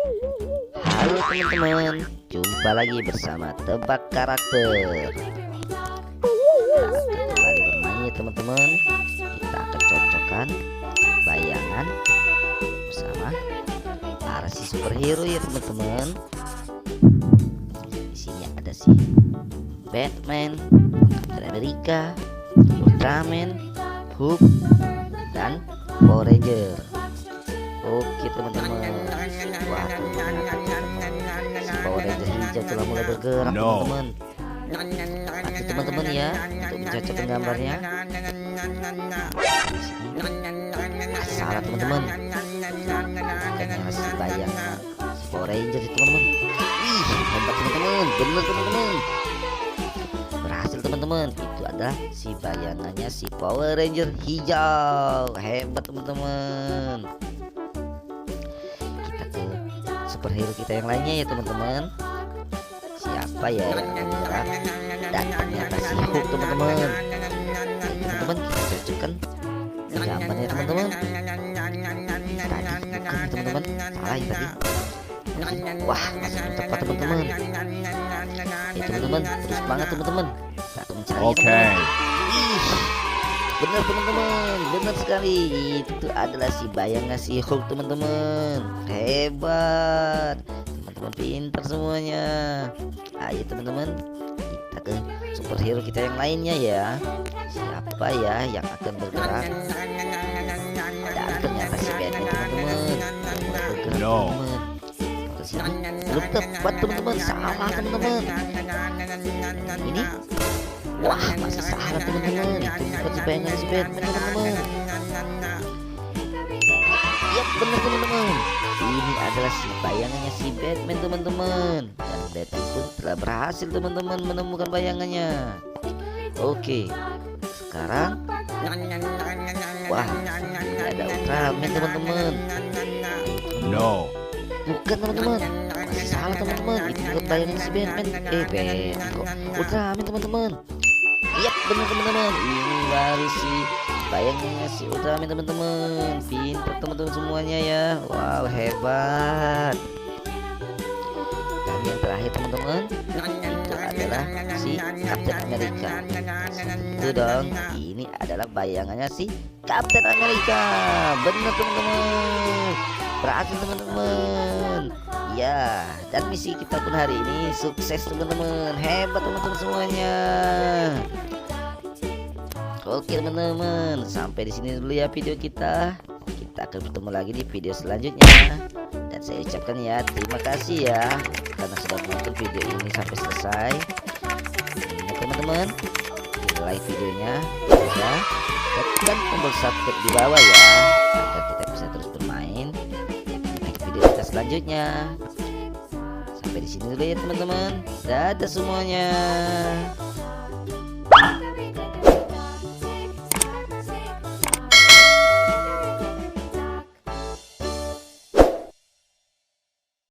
Halo teman-teman, jumpa lagi bersama Tebak Karakter. Kita akan kembali bermain ya teman-teman. Kita akan cocokkan bayangan bersama para si superhero ya teman-teman. Di sini ada si Batman, Captain America, Ultraman, Hulk, dan Power Ranger. Oke teman-teman. Wah, si Power Ranger hijau telah mulai bergerak teman-teman. Nanti teman-teman ya untuk mencocokkan gambarnya. Salah teman-teman. Kayaknya si bayang si Power Ranger itu teman-teman. Ih, hebat teman-teman, bener teman-teman. Berhasil teman-teman. Itu adalah si bayangannya si Power Ranger hijau. Hebat teman-teman. Superhero kita yang lainnya ya teman-teman. Siapa ya yang bergerak? Dan ternyata si Hulk teman-teman. Teman-teman kita cocokkan gambarnya teman-teman. Tadi bukan teman-teman, salah ya tadi. Wah, masih tepat teman-teman. Ya teman-teman, terus semangat teman-teman. Kita mencari teman-teman. Benar teman-teman, benar sekali. Itu adalah si bayangan si Hulk teman-teman. Hebat, teman-teman pintar semuanya. Ayo teman-teman, kita ke superhero kita yang lainnya ya. Siapa ya yang akan bergerak? Dan ternyata si Batman teman-teman. Bergerak teman-teman. Belum tepat teman-teman, salah teman-teman. Ini wah, masih salah teman-teman. Itu bukan si bayangan si Batman teman-teman. Yap, benar teman-teman. Ini adalah si bayangannya si Batman teman-teman. Dan Batman pun telah berhasil teman-teman menemukan bayangannya. Oke, sekarang wah, ini ada Ultraman teman-teman. No, bukan teman-teman, masih salah teman-teman. Itu bukan bayangannya si Batman. Batman kok Ultraman teman-teman. Yap, benar teman-teman. Ini baru si bayangannya si Ultraman teman-teman. Pintar teman-teman semuanya ya. Wow, hebat. Dan yang terakhir teman-teman, itu adalah si Captain America. Itu dong. Ini adalah bayangannya si Captain America. Benar teman-teman. Berhasil teman-teman. Ya, dan misi kita pun hari ini sukses teman-teman. Hebat teman-teman semuanya. Oke teman-teman, sampai di sini dulu ya video kita. Kita akan bertemu lagi di video selanjutnya. Dan saya ucapkan ya terima kasih ya karena sudah menonton video ini sampai selesai. Ingat teman-teman, like videonya ya, tekan tombol subscribe di bawah ya agar kita bisa terus bermain di video kita selanjutnya. Sampai di sini dulu ya teman-teman. Dadah semuanya.